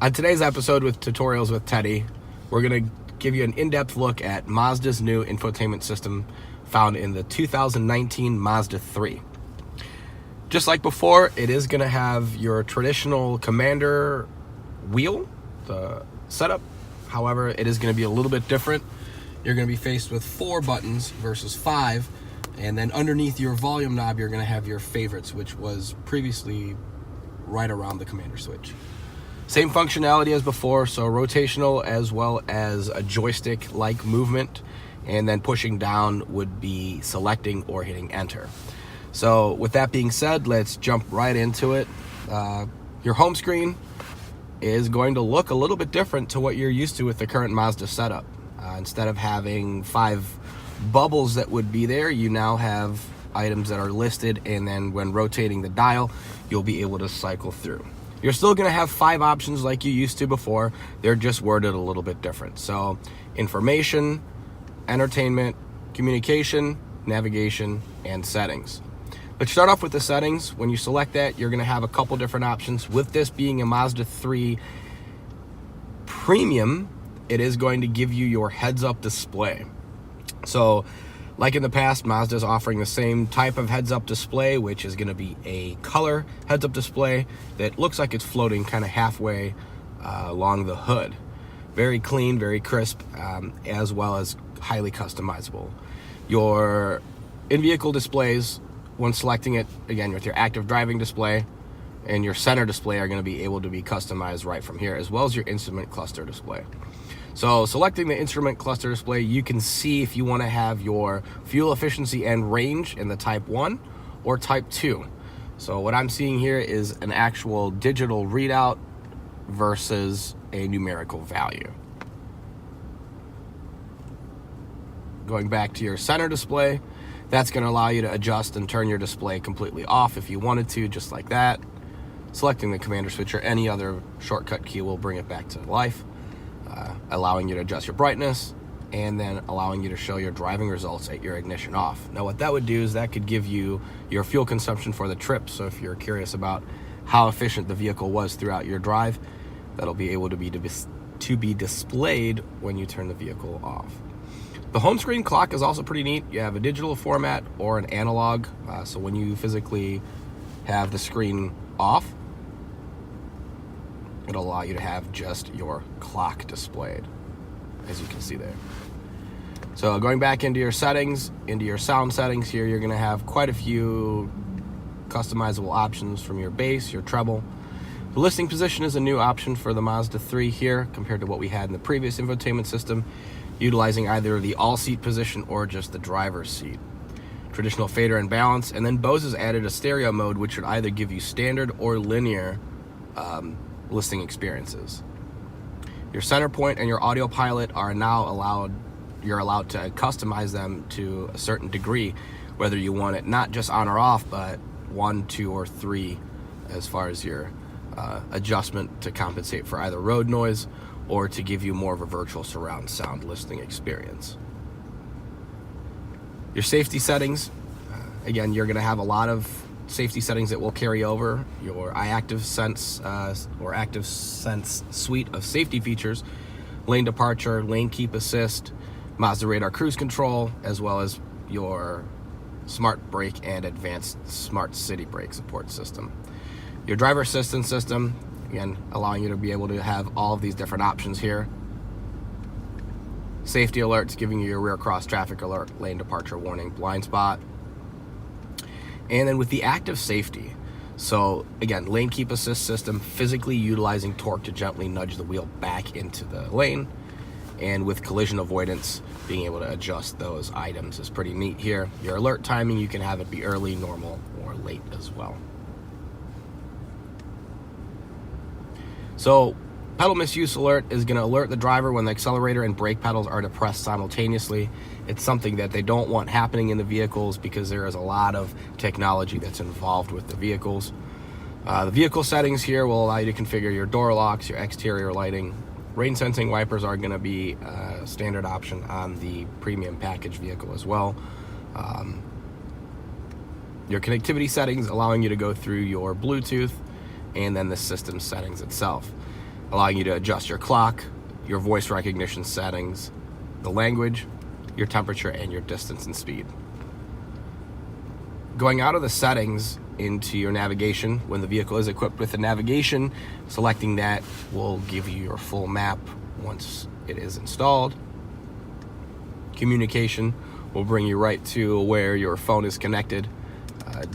On today's episode with Tutorials with Teddy, we're going to give you an in-depth look at Mazda's new infotainment system found in the 2019 Mazda 3. Just like before, it is going to have your traditional Commander wheel, the setup. However, it is going to be a little bit different. You're going to be faced with 4 buttons versus 5, and then underneath your volume knob, you're going to have your favorites, which was previously right around the Commander switch. Same functionality as before, so rotational as well as a joystick-like movement, and then pushing down would be selecting or hitting enter. So with that being said, let's jump right into it. Your home screen is going to look a little bit different to what you're used to with the current Mazda setup. Instead of having 5 bubbles that would be there, you now have items that are listed, and then when rotating the dial, you'll be able to cycle through. You're still going to have 5 options like you used to before. They're just worded a little bit different. So information, entertainment, communication, navigation, and settings. Let's start off with the settings. When you select that, you're going to have a couple different options. With this being a Mazda 3 Premium, it is going to give you your heads-up display. So like in the past, Mazda is offering the same type of heads-up display, which is going to be a color heads-up display that looks like it's floating kind of halfway along the hood. Very clean, very crisp, as well as highly customizable. Your in-vehicle displays, when selecting it, again, with your active driving display and your center display, are going to be able to be customized right from here, as well as your instrument cluster display. So selecting the instrument cluster display, you can see if you want to have your fuel efficiency and range in the type 1 or type 2. So what I'm seeing here is an actual digital readout versus a numerical value. Going back to your center display, that's going to allow you to adjust and turn your display completely off if you wanted to, just like that. Selecting the Commander switch or any other shortcut key will bring it back to life. Allowing you to adjust your brightness, and then allowing you to show your driving results at your ignition off. Now what that would do is that could give you your fuel consumption for the trip. So if you're curious about how efficient the vehicle was throughout your drive, that'll be able to be displayed when you turn the vehicle off. The home screen clock is also pretty neat. You have a digital format or an analog. So when you physically have the screen off, it'll allow you to have just your clock displayed, as you can see there. So going back into your settings, into your sound settings here, you're going to have quite a few customizable options from your bass, your treble. The listening position is a new option for the Mazda 3 here compared to what we had in the previous infotainment system, utilizing either the all-seat position or just the driver's seat. Traditional fader and balance, and then Bose has added a stereo mode which should either give you standard or linear listening experiences. Your center point and your audio pilot are now you're allowed to customize them to a certain degree, whether you want it not just on or off, but 1, 2, or 3 as far as your adjustment to compensate for either road noise or to give you more of a virtual surround sound listening experience. Your safety settings, again, you're going to have a lot of safety settings that will carry over. Your iActive Sense or Active Sense suite of safety features, lane departure, lane keep assist, Mazda radar cruise control, as well as your smart brake and advanced smart city brake support system. Your driver assistance system, again, allowing you to be able to have all of these different options here. Safety alerts, giving you your rear cross traffic alert, lane departure warning, blind spot. And then with the active safety, so again, lane keep assist system, physically utilizing torque to gently nudge the wheel back into the lane, and with collision avoidance, being able to adjust those items is pretty neat here. Your alert timing, you can have it be early, normal, or late as well. So pedal misuse alert is going to alert the driver when the accelerator and brake pedals are depressed simultaneously. It's something that they don't want happening in the vehicles because there is a lot of technology that's involved with the vehicles. The vehicle settings here will allow you to configure your door locks, your exterior lighting. Rain sensing wipers are going to be a standard option on the premium package vehicle as well. your connectivity settings, allowing you to go through your Bluetooth, and then the system settings itself, allowing you to adjust your clock, your voice recognition settings, the language, your temperature, and your distance and speed. Going out of the settings into your navigation, when the vehicle is equipped with the navigation, selecting that will give you your full map once it is installed. Communication will bring you right to where your phone is connected,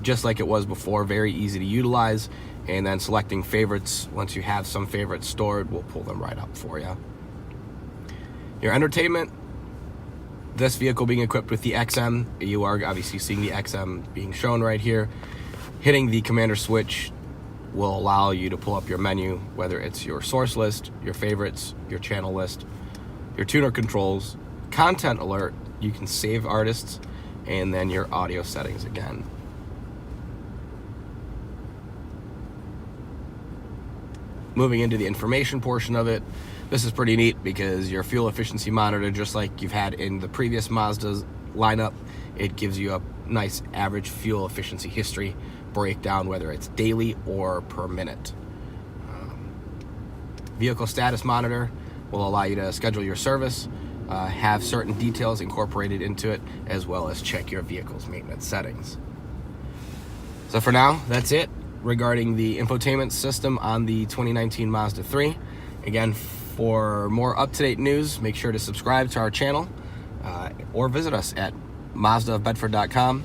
just like it was before, very easy to utilize. And then selecting favorites, once you have some favorites stored, we'll pull them right up for you. Your entertainment, this vehicle being equipped with the XM, you are obviously seeing the XM being shown right here. Hitting the commander switch will allow you to pull up your menu, whether it's your source list, your favorites, your channel list, your tuner controls, content alert, you can save artists, and then your audio settings again. Moving into the information portion of it, this is pretty neat because your fuel efficiency monitor, just like you've had in the previous Mazda lineup, it gives you a nice average fuel efficiency history breakdown, whether it's daily or per minute. Vehicle status monitor will allow you to schedule your service, have certain details incorporated into it, as well as check your vehicle's maintenance settings. So for now, that's it regarding the infotainment system on the 2019 Mazda 3. Again, for more up-to-date news, make sure to subscribe to our channel or visit us at Mazdaofbedford.com.